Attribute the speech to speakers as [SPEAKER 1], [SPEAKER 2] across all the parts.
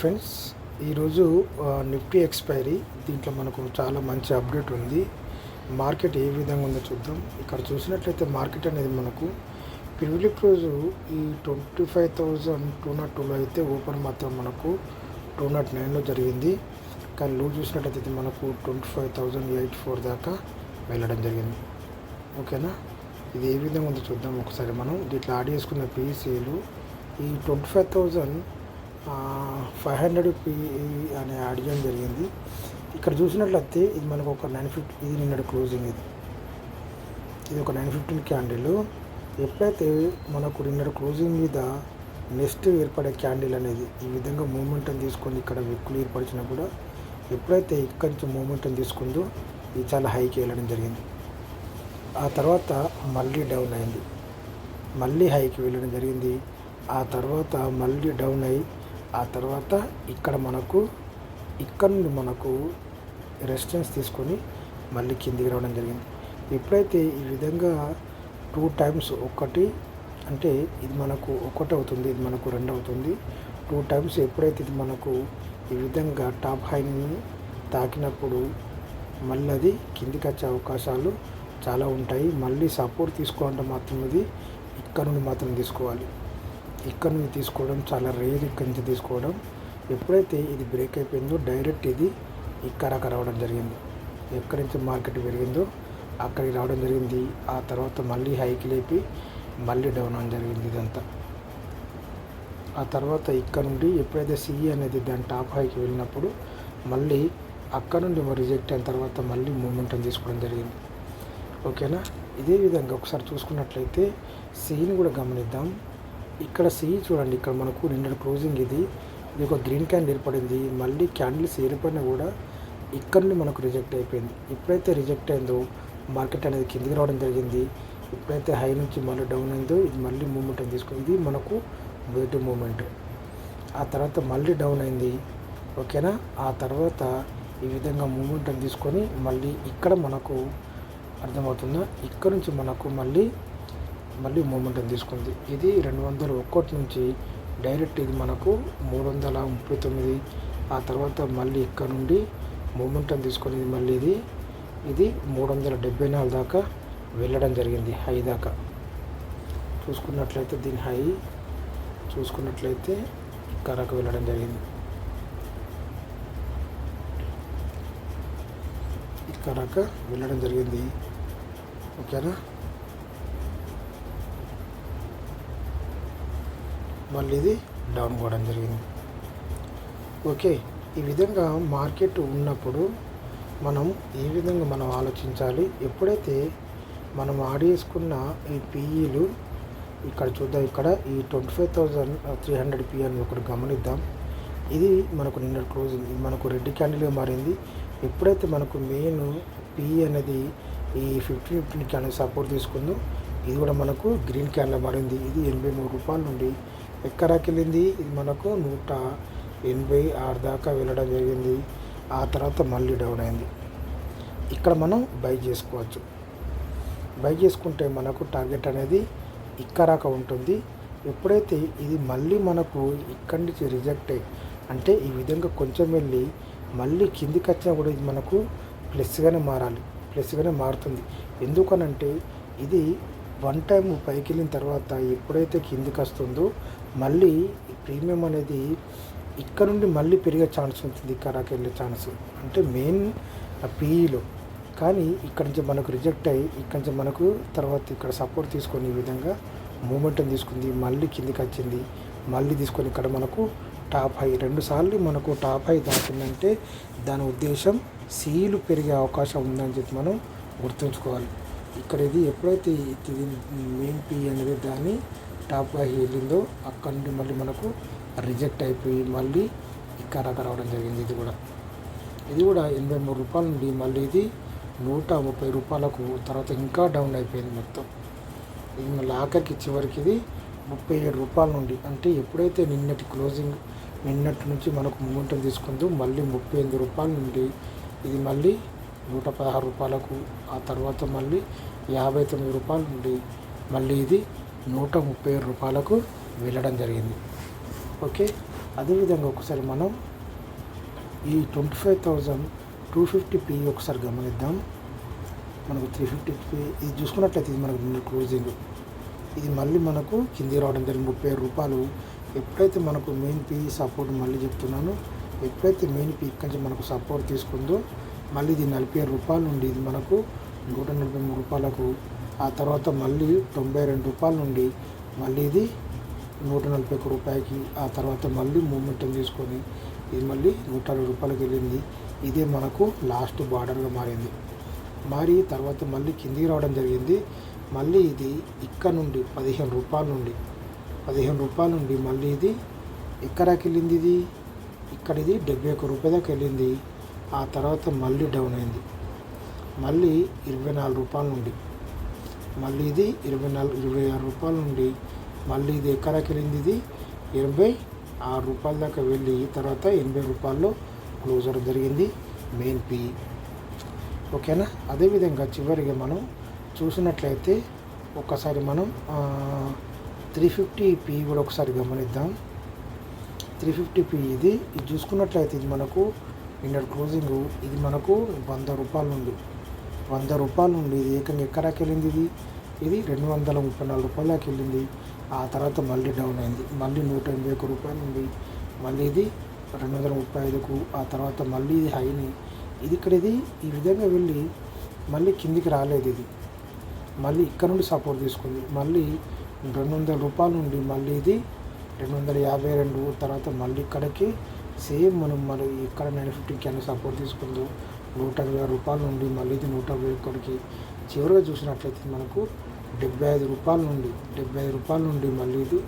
[SPEAKER 1] Friends, ఈరోజు Nifty expiry. దీంట్లో మనకు చాలా మంచి అప్డేట్ ఉంది. మార్కెట్ ఏ విధంగా ఉందో చూద్దాం. ఇక్కడ చూసినట్లయితే మార్కెట్ అనేది మనకు ప్రివిలిక్ రోజు ఈ 25,202లో అయితే ఓపెన్ మాత్రం మనకు 209లో జరిగింది. కానీ లో చూసినట్లయితే మనకు 25,084 దాకా వెళ్ళడం జరిగింది. ఓకేనా, ఇది ఏ విధంగా ఉందో చూద్దాం ఒకసారి. మనం దీంట్లో యాడ్ చేసుకున్న పీసీలు ఈ 25,500 అని యాడ్ చేయడం జరిగింది. ఇక్కడ చూసినట్లయితే ఇది మనకు ఒక 950, ఇది నిన్నటి క్లోజింగ్. ఇది ఒక 915 క్యాండిల్. ఎప్పుడైతే మనకు నిన్నటి క్లోజింగ్ మీద నెక్స్ట్ ఏర్పడే క్యాండిల్ అనేది ఈ విధంగా మూమెంటం తీసుకొని ఇక్కడ విక్కులు ఏర్పరిచినా కూడా ఎప్పుడైతే ఇక్కడి నుంచి మూమెంటం తీసుకుందో ఇది చాలా హైకి వెళ్ళడం జరిగింది. ఆ తర్వాత మళ్ళీ డౌన్ అయింది, మళ్ళీ హైకి వెళ్ళడం జరిగింది. ఆ తర్వాత మళ్ళీ డౌన్ అయ్యి ఆ తర్వాత ఇక్కడ నుండి మనకు రెసిస్టెన్స్ తీసుకొని మళ్ళీ కిందికి రావడం జరిగింది. ఎప్పుడైతే ఈ విధంగా 2 టైమ్స్, ఒకటి అంటే ఇది మనకు ఒకటి అవుతుంది, ఇది మనకు 2 అవుతుంది. 2 టైమ్స్ ఎప్పుడైతే ఇది మనకు ఈ విధంగా టాప్ హైని తాకినప్పుడు మళ్ళీ అది కిందికి వచ్చే అవకాశాలు చాలా ఉంటాయి. మళ్ళీ సపోర్ట్ తీసుకోవాలంటే మాత్రం ఇది ఇక్కడ నుండి మాత్రం తీసుకోవాలి. ఇక్కడ నుంచి తీసుకోవడం చాలా రేర్. ఇక్కడి నుంచి తీసుకోవడం. ఎప్పుడైతే ఇది బ్రేక్ అయిపోయిందో డైరెక్ట్ ఇది ఇక్కడ రావడం జరిగింది. ఎక్కడి నుంచి మార్కెట్ పెరిగిందో అక్కడికి రావడం జరిగింది. ఆ తర్వాత మళ్ళీ హైకి లేపి మళ్ళీ డౌన్ అవడం జరిగింది ఇదంతా. ఆ తర్వాత ఇక్కడ నుండి ఎప్పుడైతే సిఈ అనేది దాని టాప్ హైకి వెళ్ళినప్పుడు మళ్ళీ అక్కడ నుండి రిజెక్ట్ అయిన తర్వాత మళ్ళీ మూమెంటం తీసుకోవడం జరిగింది. ఓకేనా, ఇదే విధంగా ఒకసారి చూసుకున్నట్లయితే సిఈని కూడా గమనిద్దాం. ఇక్కడ సిఈ చూడండి, ఇక్కడ మనకు నిన్నటి క్లోజింగ్ ఇది ఒక గ్రీన్ క్యాండిల్ ఏర్పడింది. మళ్ళీ క్యాండిల్స్ ఏర్పడినా కూడా ఇక్కడ నుండి మనకు రిజెక్ట్ అయిపోయింది. ఎప్పుడైతే రిజెక్ట్ అయిందో మార్కెట్ అనేది కిందికి రావడం జరిగింది. ఎప్పుడైతే హై నుంచి మళ్ళీ డౌన్ అయిందో ఇది మళ్ళీ మూమెంట్ తీసుకుంది. ఇది మనకు మొదటి మూమెంట్. ఆ తర్వాత మళ్ళీ డౌన్ అయింది. ఓకేనా, ఆ తర్వాత ఈ విధంగా మూమెంట్ తీసుకొని మళ్ళీ ఇక్కడ మనకు అర్థమవుతుందా, ఇక్కడ నుంచి మనకు మళ్ళీ మూమెంటం తీసుకుంది. ఇది 201 నుంచి డైరెక్ట్ ఇది మనకు 339. ఆ తర్వాత మళ్ళీ ఇక్కడ నుండి మూమెంటం తీసుకొని మళ్ళీ ఇది 374 దాకా వెళ్ళడం జరిగింది, హై దాకా. చూసుకున్నట్లయితే దీని హై చూసుకున్నట్లయితే ఇక్కడకు వెళ్ళడం జరిగింది. ఇక్కడకు వెళ్ళడం జరిగింది. ఓకేనా, మళ్ళీ ఇది డౌన్ పోవడం జరిగింది. ఓకే, ఈ విధంగా మార్కెట్ ఉన్నప్పుడు మనం ఏ విధంగా మనం ఆలోచించాలి. ఎప్పుడైతే మనం ఆడేసుకున్న ఈ పీఈలు ఇక్కడ చూద్దాం. ఇక్కడ ఈ 25,300 పీ అని ఒకటి గమనిద్దాం. ఇది మనకు నిన్న క్లోజింగ్, ఇది మనకు రెడ్ క్యాండిల్గా మారింది. ఎప్పుడైతే మనకు మెయిన్ పీఈ అనేది ఈ 15 క్యాండిల్ సపోర్ట్ తీసుకుందో ఇది కూడా మనకు గ్రీన్ క్యాండిల్ మారింది. ఇది 83 రూపాయల నుండి ఎక్కడికి వెళ్ళింది, ఇది మనకు 186 దాకా వెళ్ళడం జరిగింది. ఆ తర్వాత మళ్ళీ డౌన్ అయింది. ఇక్కడ మనం బై చేసుకోవచ్చు. బై చేసుకుంటే మనకు టార్గెట్ అనేది ఇక్కడాక ఉంటుంది. ఎప్పుడైతే ఇది మళ్ళీ మనకు ఇక్కడి నుంచి రిజెక్ట్ అయ్యి అంటే ఈ విధంగా కొంచెం వెళ్ళి మళ్ళీ కిందికి వచ్చినా కూడా ఇది మనకు ప్లస్గానే మారుతుంది. ఎందుకనంటే ఇది 1 టైం పైకి వెళ్ళిన తర్వాత ఎప్పుడైతే కిందికి వస్తుందో మళ్ళీ ప్రీమియం అనేది ఇక్కడ నుండి మళ్ళీ పెరిగే ఛాన్స్ ఉంటుంది. ఇక్కడికి వెళ్ళే ఛాన్స్ అంటే మెయిన్ పీఈలో. కానీ ఇక్కడ నుంచి మనకు రిజెక్ట్ అయ్యి ఇక్కడ నుంచి మనకు తర్వాత ఇక్కడ సపోర్ట్ తీసుకొని ఈ విధంగా మూమెంటం తీసుకుంది. మళ్ళీ కిందికి వచ్చింది, మళ్ళీ తీసుకొని ఇక్కడ మనకు టాప్ హై 2 సార్లు మనకు టాప్ హై దాటిందంటే దాని ఉద్దేశం సీలు పెరిగే అవకాశం ఉందని చెప్పి మనం గుర్తుంచుకోవాలి. ఇక్కడ ఇది ఎప్పుడైతే ఇది మెయిన్ పీ అనేది దాన్ని టాప్ హై వెళ్ళిందో అక్కడ నుండి మళ్ళీ మనకు రిజెక్ట్ అయిపోయి మళ్ళీ ఇక్కడ రావడం జరిగింది. ఇది కూడా 83 రూపాయల నుండి మళ్ళీ ఇది 130 రూపాయలకు తర్వాత ఇంకా డౌన్ అయిపోయింది మొత్తం. ఇది మళ్ళీ ఆఖరికి చివరికి ఇది 37 రూపాయల నుండి అంటే ఎప్పుడైతే నిన్నటి నుంచి మనకు మూమెంటం తీసుకుందో మళ్ళీ 38 రూపాయల నుండి ఇది మళ్ళీ 116 రూపాయలకు, ఆ తర్వాత మళ్ళీ 59 రూపాయల నుండి మళ్ళీ ఇది 137 రూపాయలకు వెళ్ళడం జరిగింది. ఓకే. అదేవిధంగా ఒకసారి మనం ఈ 25,250 PE ఒకసారి గమనిద్దాం. మనకు 350 PE ఇది చూసుకున్నట్లయితే ఇది మనకు నిన్న క్లోజింగ్. ఇది మళ్ళీ మనకు కింది రావడం జరిగింది 37 రూపాయలు. ఎప్పుడైతే మనకు మెయిన్ PE సపోర్ట్ మళ్ళీ చెప్తున్నాను, ఎప్పుడైతే మెయిన్ PE ఇక్కడి నుంచి మనకు సపోర్ట్ తీసుకుందో మళ్ళీ ఇది 47 రూపాయల నుండి ఇది మనకు 143 రూపాయలకు, ఆ తర్వాత మళ్ళీ 92 రూపాయల నుండి మళ్ళీ ఇది 141 రూపాయకి, ఆ తర్వాత మళ్ళీ మూమెంటం తీసుకొని ఇది మళ్ళీ 160 రూపాయలకి వెళ్ళింది. ఇదే మనకు లాస్ట్ బార్డర్గా మారింది. మారి తర్వాత మళ్ళీ కిందికి రావడం జరిగింది. మళ్ళీ ఇది ఇక్కడ నుండి 15 రూపాయల నుండి మళ్ళీ ఇది ఎక్కడికి వెళ్ళింది, ఇది ఇక్కడ ఇది 71 రూపాయల దాకా వెళ్ళింది. ఆ తర్వాత మళ్ళీ డౌన్ అయింది. మళ్ళీ 24 రూపాయల నుండి మళ్ళీ ఇది 26 రూపాయల నుండి మళ్ళీ ఇది ఎక్కడికి వెళ్ళింది, ఇది 86 రూపాయల దాకా వెళ్ళి తర్వాత 80 రూపాయల్లో క్లోజ్ అవ్వడం జరిగింది మెయిన్ PE. ఓకేనా. అదేవిధంగా చివరిగా మనం చూసినట్లయితే ఒకసారి మనం 350 PE కూడా ఒకసారి గమనిద్దాం. 350 PE ఇది చూసుకున్నట్లయితే ఇది మనకు నిన్నటి క్లోజింగ్ ఇది మనకు 100 రూపాయల నుండి ఇది ఏకంగా ఎక్కడికి వెళ్ళింది, ఇది 234 రూపాయల దాకా వెళ్ళింది. ఆ తర్వాత మళ్ళీ డౌన్ అయింది. మళ్ళీ 181 రూపాయల నుండి మళ్ళీ ఇది 235కు, ఆ తర్వాత మళ్ళీ ఇది హైని ఇది ఇక్కడ ఇది ఈ విధంగా వెళ్ళి మళ్ళీ కిందికి రాలేదు. ఇది మళ్ళీ ఇక్కడ నుండి సపోర్ట్ తీసుకుంది. మళ్ళీ 200 రూపాయల నుండి మళ్ళీ ఇది 252, తర్వాత మళ్ళీ ఇక్కడికి సేమ్ మనం మరి ఇక్కడ 950 క్యాన్ సపోర్ట్ తీసుకుందో 120 రూపాయల నుండి మళ్ళీ ఇది 121కి, చివరిగా చూసినట్లయితే మనకు 75 రూపాయల నుండి మళ్ళీ ఇది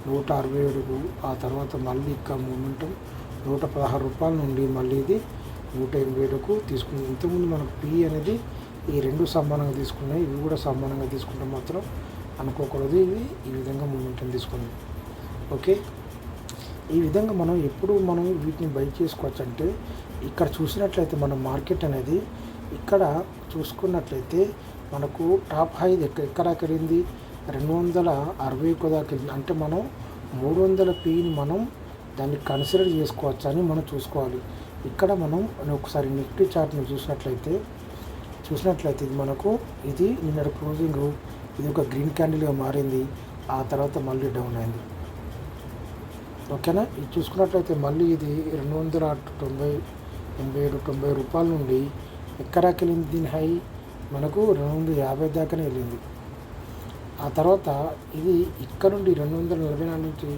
[SPEAKER 1] 167కు, ఆ తర్వాత మళ్ళీ ఇక్కడ మూమెంటం 116 రూపాయల నుండి మళ్ళీ ఇది 187కు తీసుకుంది. ఇంతకుముందు మనకు PE అనేది ఈ రెండు సమానంగా తీసుకున్నాయి, ఇవి కూడా సమానంగా తీసుకుంటే మాత్రం అనుకోకూడదు, ఇవి ఈ విధంగా మూమెంటం తీసుకుంది. ఓకే. ఈ విధంగా మనం ఎప్పుడు మనం వీటిని బై చేసుకోవచ్చు అంటే ఇక్కడ చూసినట్లయితే మన మార్కెట్ అనేది ఇక్కడ చూసుకున్నట్లయితే మనకు టాప్ హై ఎక్కడికి వెళ్ళింది 261 దాకా వెళ్ళింది. అంటే మనం 300 PEని మనం దాన్ని కన్సిడర్ చేసుకోవచ్చు అని మనం చూసుకోవాలి. ఇక్కడ మనం ఒకసారి నిఫ్టీ చార్ట్ని చూసినట్లయితే ఇది మనకు ఇది నిన్నటి క్లోజింగ్ ఇది ఒక గ్రీన్ క్యాండిల్గా మారింది. ఆ తర్వాత మళ్ళీ డౌన్ అయింది. ఓకేనా. ఇది చూసుకున్నట్లయితే మళ్ళీ ఇది 290 రూపాయల నుండి ఎక్కడికి వెళ్ళింది, దీని హై మనకు 250 దాకానే వెళ్ళింది. ఆ తర్వాత ఇది ఇక్కడ నుండి 244 నుంచి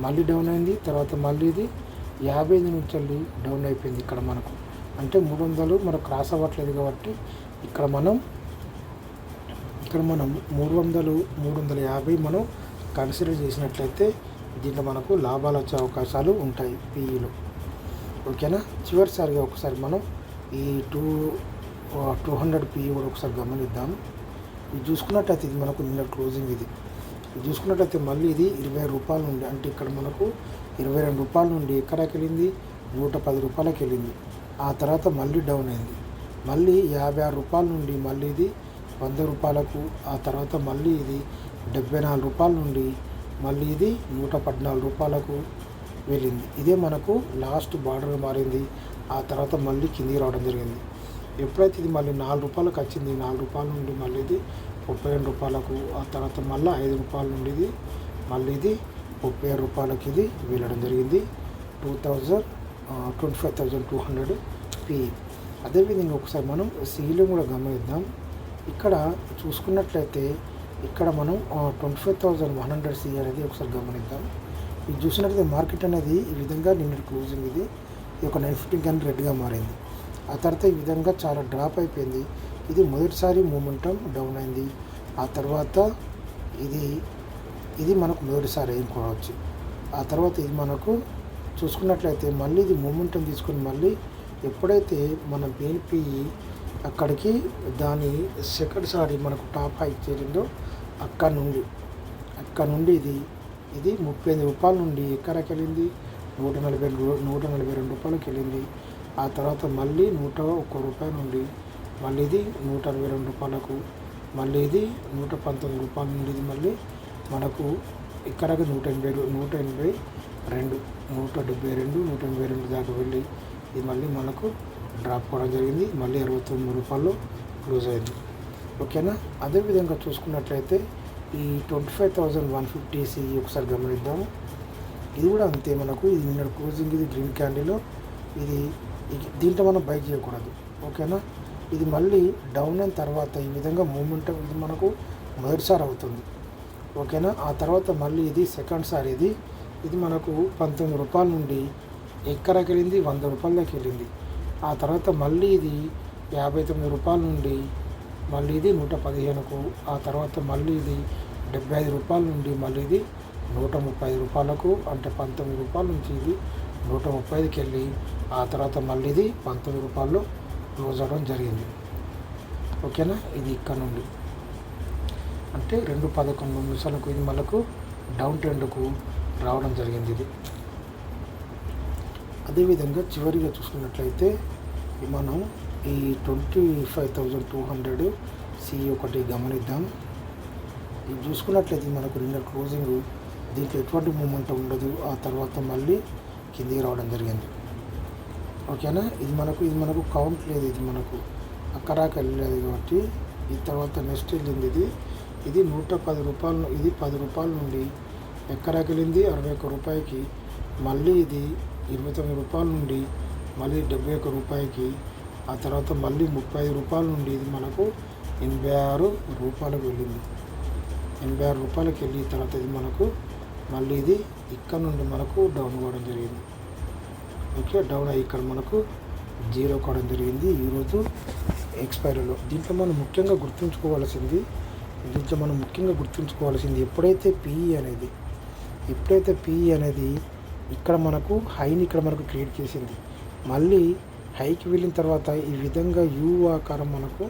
[SPEAKER 1] మళ్ళీ డౌన్ అయింది. తర్వాత మళ్ళీ ఇది 55 నుంచి వెళ్ళి డౌన్ అయిపోయింది. ఇక్కడ మనకు అంటే 300 మనకు క్రాస్ అవ్వట్లేదు కాబట్టి ఇక్కడ మనం 350 మనం కన్సిడర్ చేసినట్లయితే దీంట్లో మనకు లాభాలు వచ్చే అవకాశాలు ఉంటాయి PEలో. ఓకేనా. చివరిసారిగా ఒకసారి మనం ఈ 200 PE కూడా ఒకసారి గమనిద్దాం. ఇది చూసుకున్నట్లయితే ఇది మనకు నిన్న క్లోజింగ్ ఇది చూసుకున్నట్లయితే మళ్ళీ ఇది 20 రూపాయల నుండి అంటే ఇక్కడ మనకు 22 రూపాయల నుండి ఎక్కడికి వెళ్ళింది 110 రూపాయలకి వెళ్ళింది. ఆ తర్వాత మళ్ళీ డౌన్ అయింది. మళ్ళీ 56 రూపాయల నుండి మళ్ళీ ఇది 100 రూపాయలకు, ఆ తర్వాత మళ్ళీ ఇది 74 రూపాయల నుండి మళ్ళీ ఇది 114 రూపాయలకు వెళ్ళింది. ఇదే మనకు లాస్ట్ బార్డర్గా మారింది. ఆ తర్వాత మళ్ళీ కిందికి రావడం జరిగింది. ఎప్పుడైతే ఇది మళ్ళీ 4 రూపాయలకు వచ్చింది, 4 రూపాయల నుండి మళ్ళీ ఇది 32 రూపాయలకు, ఆ తర్వాత మళ్ళీ 5 రూపాయల నుండి ఇది మళ్ళీ ఇది 37 రూపాయలకి ఇది వెళ్ళడం జరిగింది. 25,200 PE. అదేవిధంగా ఒకసారి మనం సీలో కూడా గమనిద్దాం. ఇక్కడ చూసుకున్నట్లయితే ఇక్కడ మనం 25,100 C అనేది ఒకసారి గమనిద్దాం. ఇది చూసినట్లయితే మార్కెట్ అనేది ఈ విధంగా నిన్నటి క్లోజింగ్ ఇది ఒక 950 కానీ రెడ్గా మారింది. ఆ తర్వాత ఈ విధంగా చాలా డ్రాప్ అయిపోయింది. ఇది మొదటిసారి మూమెంటం డౌన్ అయింది. ఆ తర్వాత ఇది మనకు మొదటిసారి అయిపోవచ్చు. ఆ తర్వాత ఇది మనకు చూసుకున్నట్లయితే మళ్ళీ ఇది మూమెంటం తీసుకుని మళ్ళీ ఎప్పుడైతే మన BNP అక్కడికి దాని సెకండ్ సారి మనకు టాప్ హై చేరిందో అక్కడ నుండి ఇది 35 రూపాయల నుండి ఎక్కడికి వెళ్ళింది 142 రూపాయలకి వెళ్ళింది. ఆ తర్వాత మళ్ళీ 101 రూపాయల నుండి మళ్ళీ ఇది 162 రూపాయలకు, మళ్ళీ ఇది 119 రూపాయల నుండి ఇది మళ్ళీ మనకు ఇక్కడికి 180 172 దాకా వెళ్ళి ఇది మళ్ళీ మనకు డ్రాప్ అవ్వడం జరిగింది. మళ్ళీ 69 రూపాయలు క్లోజ్ అయింది. ఓకేనా. అదేవిధంగా చూసుకున్నట్లయితే ఈ 25,150 సిఈ ఒకసారి గమనిద్దాము. ఇది కూడా అంతే మనకు. ఇది నిన్న క్లోజింగ్, ఇది గ్రీన్ క్యాండిల్. ఇది దీంట్లో మనం బై చేయకూడదు. ఓకేనా. ఇది మళ్ళీ డౌన్ అయిన తర్వాత ఈ విధంగా మూమెంట్ ఇది మనకు మొదటిసారి అవుతుంది. ఓకేనా. ఆ తర్వాత మళ్ళీ ఇది సెకండ్ సారి ఇది మనకు 19 రూపాయల నుండి ఎక్కడికి వెళ్ళింది, 100 రూపాయల దాకా వెళ్ళింది. ఆ తర్వాత మళ్ళీ ఇది 59 రూపాయల నుండి మళ్ళీ ఇది 115కు, ఆ తర్వాత మళ్ళీ ఇది 75 రూపాయల నుండి మళ్ళీ ఇది 135 రూపాయలకు, అంటే 19 రూపాయల నుంచి ఇది 130కి వెళ్ళి ఆ తర్వాత మళ్ళీ ఇది 19 రూపాయలు క్లోజ్ అవ్వడం జరిగింది. ఓకేనా. ఇది ఇక్కడ నుండి అంటే 2:11 ఇది మనకు డౌన్ ట్రెండ్కు రావడం జరిగింది. ఇది అదేవిధంగా చివరిగా చూసుకున్నట్లయితే మనం ఈ 25,200 సిఈ ఒకటి గమనిద్దాం. ఇది చూసుకున్నట్లయితే మనకు నిన్న క్లోజింగ్ దీంట్లో ఎటువంటి మూమెంట్ ఉండదు. ఆ తర్వాత మళ్ళీ కిందికి రావడం జరిగింది. ఓకేనా. ఇది మనకు కౌంట్ లేదు. ఇది మనకు అక్కడాకి వెళ్ళలేదు కాబట్టి ఈ తర్వాత నెక్స్ట్ వెళ్ళింది ఇది 110 రూపాయలు. ఇది 10 రూపాయల నుండి ఎక్కడాకి వెళ్ళింది 61 రూపాయకి, మళ్ళీ ఇది 29 రూపాయల నుండి మళ్ళీ 71 రూపాయకి, ఆ తర్వాత మళ్ళీ 35 రూపాయల నుండి ఇది మనకు 86 రూపాయలకు వెళ్ళింది. 86 రూపాయలకి వెళ్ళి తర్వాత ఇది మనకు మళ్ళీ ఇది ఇక్కడ నుండి మనకు డౌన్ అవ్వడం జరిగింది. ఓకే. డౌన్ అయ్యి ఇక్కడ మనకు 0 కావడం జరిగింది ఈరోజు ఎక్స్పైరీలో. దీంట్లో మనం ముఖ్యంగా గుర్తుంచుకోవాల్సింది ఎప్పుడైతే పిఈ అనేది ఇక్కడ మనకు హైని ఇక్కడ మనకు క్రియేట్ చేసింది, మళ్ళీ హైకి వెళ్ళిన తర్వాత ఈ విధంగా యూ ఆకారం మనకు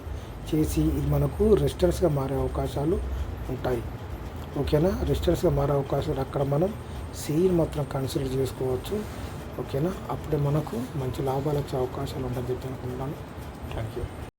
[SPEAKER 1] చేసి ఇది మనకు రెసిస్టెన్స్గా మారే అవకాశాలు ఉంటాయి. ఓకేనా. రెసిస్టెన్స్గా మారే అవకాశాలు అక్కడ మనం సిఈని మాత్రం కన్సిడర్ చేసుకోవచ్చు. ఓకేనా. అప్పుడే మనకు మంచి లాభాలు వచ్చే అవకాశాలు ఉండని చెప్పి అనుకుంటున్నాను. Thank you.